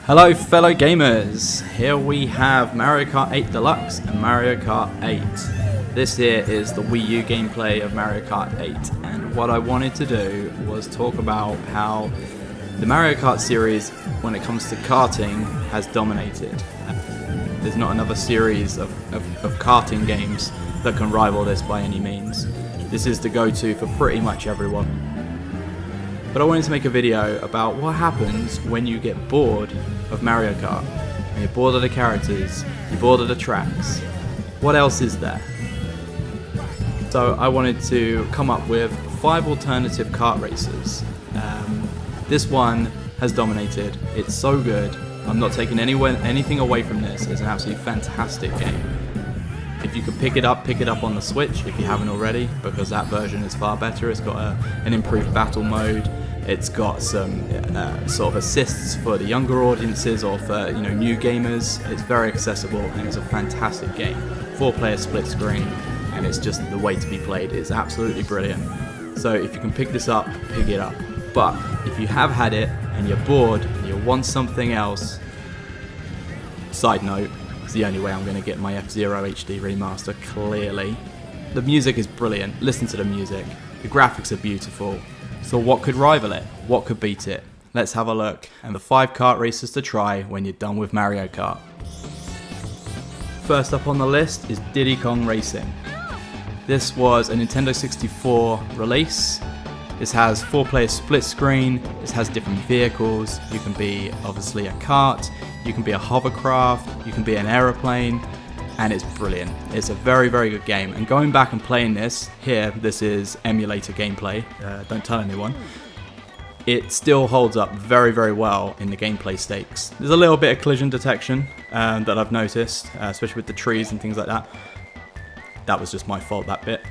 Hello fellow gamers, here we have Mario Kart 8 Deluxe and Mario Kart 8. This here is the Wii U gameplay of Mario Kart 8, and what I wanted to do was talk about how the Mario Kart series, when it comes to karting, has dominated. There's not another series of karting games that can rival this by any means. This is the go-to for pretty much everyone. But I wanted to make a video about what happens when you get bored of Mario Kart. When you're bored of the characters, you're bored of the tracks. What else is there? So I wanted to come up with 5 alternative kart races. This one has dominated. It's so good. I'm not taking anything away from this. It's an absolutely fantastic game. If you can pick it up on the Switch if you haven't already, because that version is far better. It's got an improved battle mode. It's got some sort of assists for the younger audiences or for new gamers. It's very accessible and it's a fantastic game. 4-player split screen, and it's just the way to be played. It's absolutely brilliant. So if you can pick this up, pick it up. But if you have had it and you're bored and you want something else, side note, it's the only way I'm going to get my F-Zero HD remaster, clearly. The music is brilliant. Listen to the music. The graphics are beautiful. So what could rival it? What could beat it? Let's have a look. And the 5 kart races to try when you're done with Mario Kart. First up on the list is Diddy Kong Racing. This was a Nintendo 64 release. This has 4-player split screen. This has different vehicles. You can be obviously a kart, you can be a hovercraft, you can be an aeroplane, and it's brilliant. It's a very, very good game. And going back and playing this, this is emulator gameplay, don't tell anyone. It still holds up very, very well in the gameplay stakes. There's a little bit of collision detection that I've noticed, especially with the trees and things like that. That was just my fault, that bit.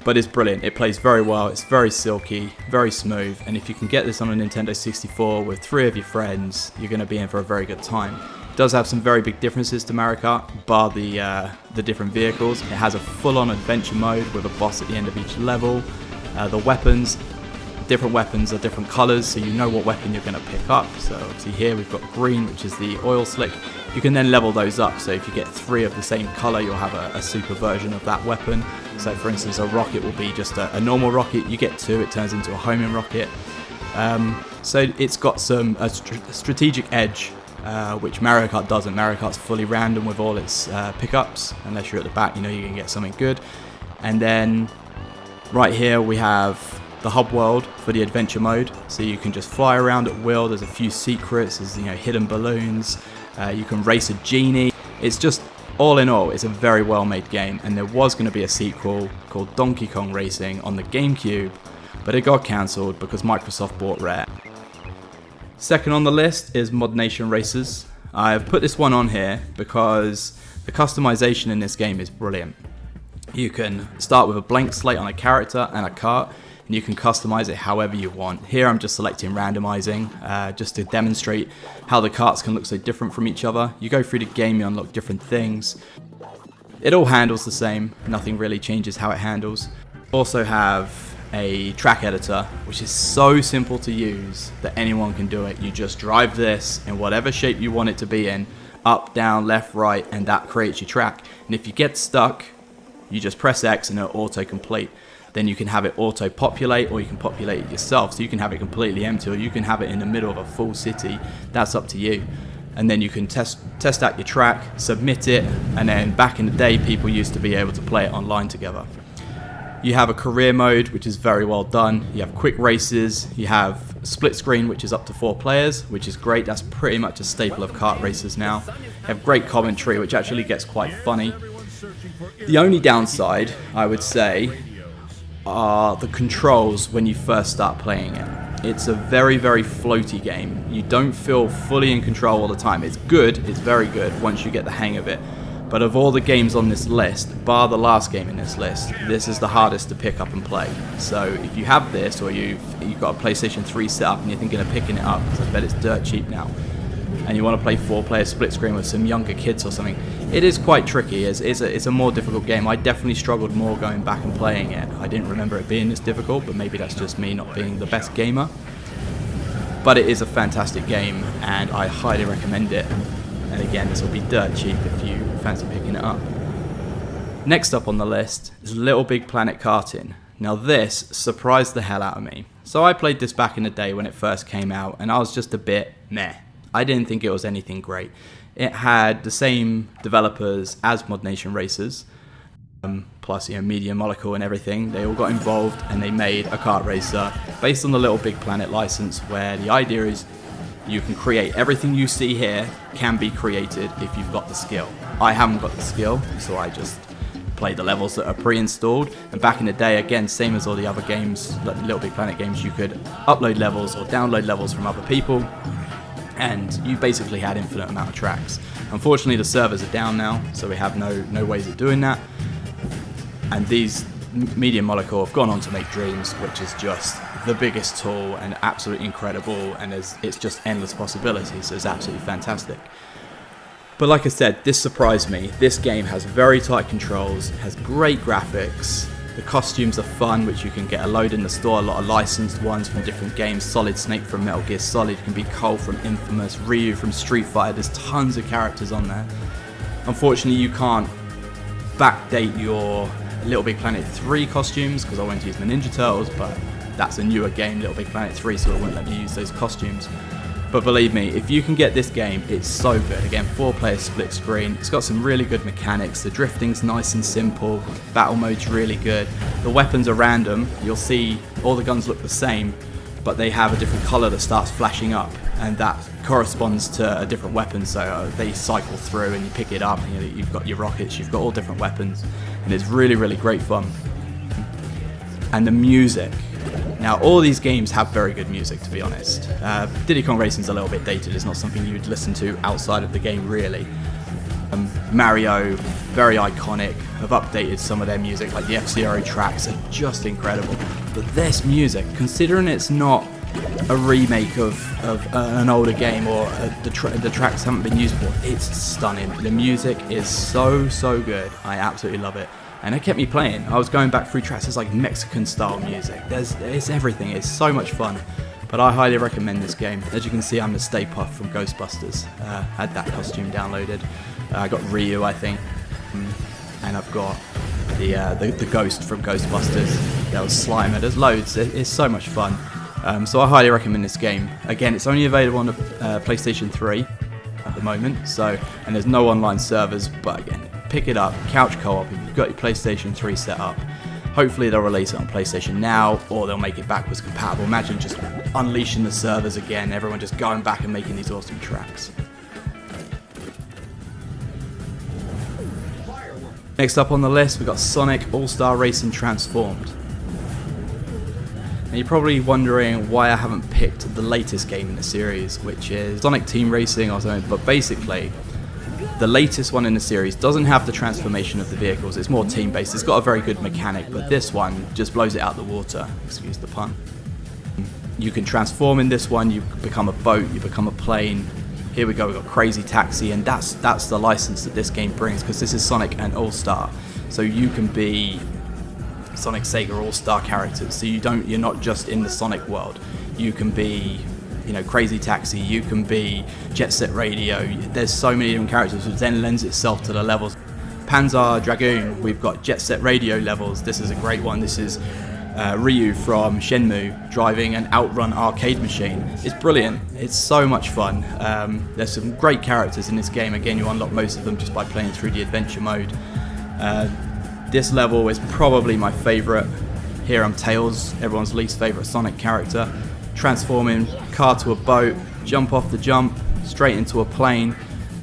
But it's brilliant. It plays very well. It's very silky, very smooth. And if you can get this on a Nintendo 64 with 3 of your friends, you're going to be in for a very good time. It does have some very big differences to Mario Kart, bar the different vehicles. It has a full-on adventure mode with a boss at the end of each level. The weapons, different weapons are different colours, so you know what weapon you're going to pick up. So obviously here we've got green, which is the oil slick. You can then level those up, so if you get 3 of the same colour, you'll have a super version of that weapon. So for instance, a rocket will be just a normal rocket. You get 2, it turns into a homing rocket. So it's got a strategic edge, which Mario Kart doesn't. Mario Kart's fully random with all its pickups. Unless you're at the back, you know you can get something good. And then right here we have the hub world for the adventure mode, so you can just fly around at will. There's a few secrets, there's hidden balloons, you can race a genie. It's just, all in all, it's a very well made game, and there was going to be a sequel called Donkey Kong Racing on the GameCube, but it got cancelled because Microsoft bought Rare. Second on the list is ModNation Races. I've put this one on here because the customization in this game is brilliant. You can start with a blank slate on a character and a kart, and you can customize it however you want. Here I'm just selecting randomizing, just to demonstrate how the karts can look so different from each other. You go through the game, you unlock different things. It all handles the same, nothing really changes how it handles. Also have a track editor, which is so simple to use that anyone can do it. You just drive this in whatever shape you want it to be in, up, down, left, right, and that creates your track. And if you get stuck, you just press X and it'll auto-complete. Then you can have it auto-populate, or you can populate it yourself. So you can have it completely empty, or you can have it in the middle of a full city. That's up to you. And then you can test out your track, submit it, and then back in the day, people used to be able to play it online together. You have a career mode, which is very well done. You have quick races. You have split screen, which is up to 4 players, which is great. That's pretty much a staple of kart races now. You have great commentary, which actually gets quite funny. The only downside, I would say, are the controls when you first start playing it. It's a very, very floaty game. You don't feel fully in control all the time. It's good, it's very good once you get the hang of it. But of all the games on this list, bar the last game in this list, this is the hardest to pick up and play. So if you have this, or you've got a PlayStation 3 set up and you're thinking of picking it up, because I bet it's dirt cheap now, and you want to play 4-player split screen with some younger kids or something, it is quite tricky. It's a more difficult game. I definitely struggled more going back and playing it. I didn't remember it being this difficult, but maybe that's just me not being the best gamer. but it is a fantastic game and I highly recommend it. And again, this will be dirt cheap if you fancy picking it up. Next up on the list is Little Big Planet Karting. Now this surprised the hell out of me. So I played this back in the day when it first came out and I was just a bit meh. I didn't think it was anything great. It had the same developers as ModNation Racers, plus Media Molecule and everything. They all got involved and they made a kart racer based on the Little Big Planet license, where the idea is you can create everything you see here can be created if you've got the skill. I haven't got the skill, so I just play the levels that are pre-installed. And back in the day, again, same as all the other games, like Little Big Planet games, you could upload levels or download levels from other people, and you basically had infinite amount of tracks. Unfortunately, the servers are down now, so we have no ways of doing that. And these Media Molecule have gone on to make Dreams, which is just the biggest tool and absolutely incredible, and it's just endless possibilities, so it's absolutely fantastic. But like I said, this surprised me. This game has very tight controls, has great graphics, the costumes are fun, which you can get a load in the store, a lot of licensed ones from different games. Solid Snake from Metal Gear Solid, can be Cole from Infamous, Ryu from Street Fighter, there's tons of characters on there. Unfortunately, you can't backdate your Little Big Planet 3 costumes, because I wanted to use my Ninja Turtles, but that's a newer game, Little Big Planet 3, so it wouldn't let me use those costumes. But believe me, if you can get this game, it's so good. Again, 4-player split screen. It's got some really good mechanics. The drifting's nice and simple. Battle mode's really good. The weapons are random. You'll see all the guns look the same, but they have a different color that starts flashing up, and that corresponds to a different weapon. So they cycle through and you pick it up, and you've got your rockets, you've got all different weapons, and it's really, really great fun. And the music. Now, all these games have very good music, to be honest. Diddy Kong Racing's a little bit dated. It's not something you'd listen to outside of the game, really. Mario, very iconic, have updated some of their music, like the F-Zero tracks are just incredible. But this music, considering it's not a remake of an older game, or the tracks haven't been used before, it's stunning. The music is so good. I absolutely love it. And it kept me playing. I was going back through tracks. It's like Mexican style music. It's everything. It's so much fun. But I highly recommend this game. As you can see, I'm the Stay Puft from Ghostbusters. Had that costume downloaded. I got Ryu, I think, and I've got the Ghost from Ghostbusters. There was Slimer. There's loads. It's so much fun. So I highly recommend this game. Again, it's only available on the PlayStation 3 at the moment. And there's no online servers. But again, pick it up, couch co-op, if you've got your PlayStation 3 set up. Hopefully they'll release it on PlayStation Now, or they'll make it backwards compatible. Imagine just unleashing the servers again, everyone just going back and making these awesome tracks. Next up on the list, we've got Sonic All-Star Racing Transformed. And you're probably wondering why I haven't picked the latest game in the series, which is Sonic Team Racing or something, but basically, the latest one in the series doesn't have the transformation of the vehicles. It's more team-based. It's got a very good mechanic, but this one just blows it out the water. Excuse the pun. You can transform in this one. You become a boat. You become a plane. Here we go. We've got Crazy Taxi, and that's the license that this game brings, because this is Sonic and All-Star. So you can be Sonic, Sega All-Star characters. So you're not just in the Sonic world. You can be, Crazy Taxi, you can be Jet Set Radio. There's so many different characters, which then lends itself to the levels. Panzer Dragoon, we've got Jet Set Radio levels. This is a great one. This is Ryu from Shenmue driving an Outrun arcade machine. It's brilliant. It's so much fun. There's some great characters in this game. Again, you unlock most of them just by playing through the adventure mode. This level is probably my favourite. Here I'm Tails, everyone's least favourite Sonic character. Transforming car to a boat, jump off the jump, straight into a plane,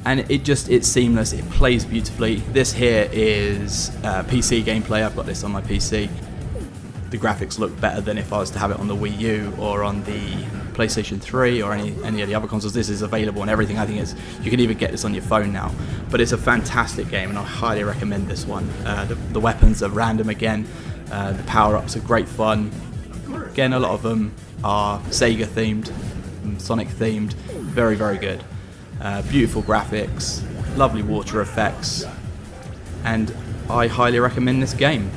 and it's seamless, it plays beautifully. This here is PC gameplay. I've got this on my PC. The graphics look better than if I was to have it on the Wii U or on the PlayStation 3 or any of the other consoles. This is available and everything. I think you can even get this on your phone now. But it's a fantastic game, and I highly recommend this one. The weapons are random again. The power-ups are great fun. Again, a lot of them are Sega themed, Sonic themed, very, very good. Beautiful graphics, lovely water effects, and I highly recommend this game.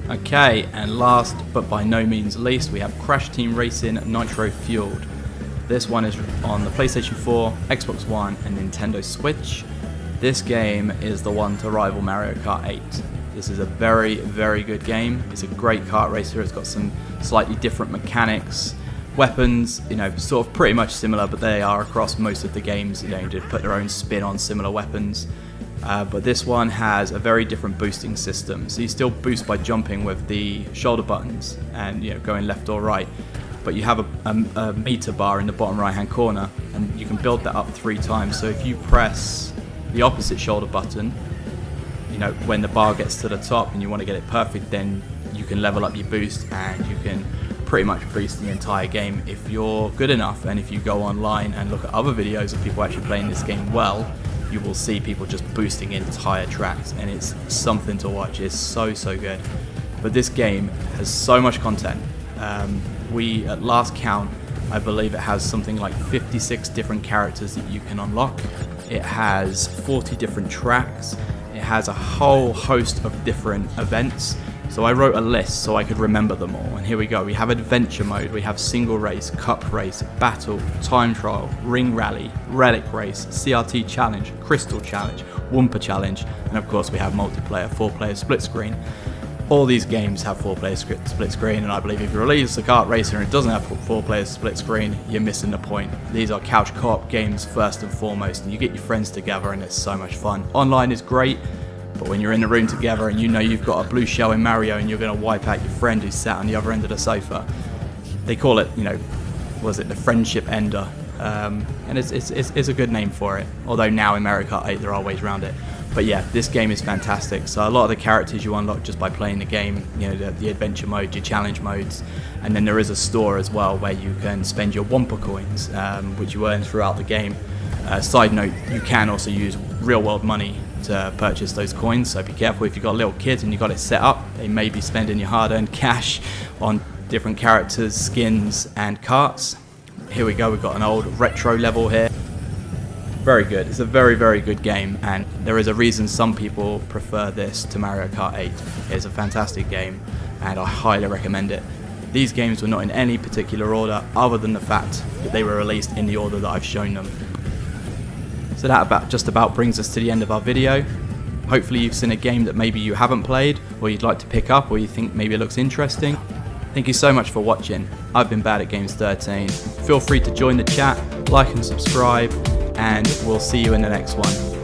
Okay, and last but by no means least, we have Crash Team Racing Nitro Fueled. This one is on the PlayStation 4, Xbox One and Nintendo Switch. This game is the one to rival Mario Kart 8. This is a very, very good game. It's a great kart racer. It's got some slightly different mechanics. Weapons, sort of pretty much similar, but they are across most of the games. You just put their own spin on similar weapons. But this one has a very different boosting system. So you still boost by jumping with the shoulder buttons and going left or right. But you have a meter bar in the bottom right hand corner, and you can build that up 3 times. So if you press the opposite shoulder button, when the bar gets to the top and you want to get it perfect, then you can level up your boost and you can pretty much boost the entire game if you're good enough. And if you go online and look at other videos of people actually playing this game well, you will see people just boosting entire tracks, and it's something to watch. It's so good. But this game has so much content. We at last count, I believe it has something like 56 different characters that you can unlock. It has 40 different tracks. It has a whole host of different events. So I wrote a list so I could remember them all, and here we go. We have adventure mode, we have single race, cup race, battle, time trial, ring rally, relic race, CRT challenge, crystal challenge, Wumpa challenge, and of course we have multiplayer, 4-player split screen. All these games have 4-player split screen, and I believe if you release a kart racer and it doesn't have 4-player split screen, you're missing the point. These are couch co-op games first and foremost, and you get your friends together and it's so much fun. Online is great, but when you're in the room together and you've got a blue shell in Mario and you're going to wipe out your friend who's sat on the other end of the sofa, they call it, the friendship ender, and it's a good name for it. Although now in Mario Kart 8 there are ways around it. But yeah, this game is fantastic. So a lot of the characters you unlock just by playing the game, the adventure mode, your challenge modes, and then there is a store as well where you can spend your Wumpa coins, which you earn throughout the game. Side note, you can also use real world money to purchase those coins, so be careful if you've got little kids and you've got it set up. They may be spending your hard-earned cash on different characters, skins and carts. Here we go, we've got an old retro level here. Very good. It's a very, very good game, and there is a reason some people prefer this to Mario Kart 8. It's a fantastic game, and I highly recommend it. These games were not in any particular order, other than the fact that they were released in the order that I've shown them. So that just about brings us to the end of our video. Hopefully you've seen a game that maybe you haven't played, or you'd like to pick up, or you think maybe it looks interesting. Thank you so much for watching. I've been Bad at Games 13. Feel free to join the chat, like and subscribe, and we'll see you in the next one.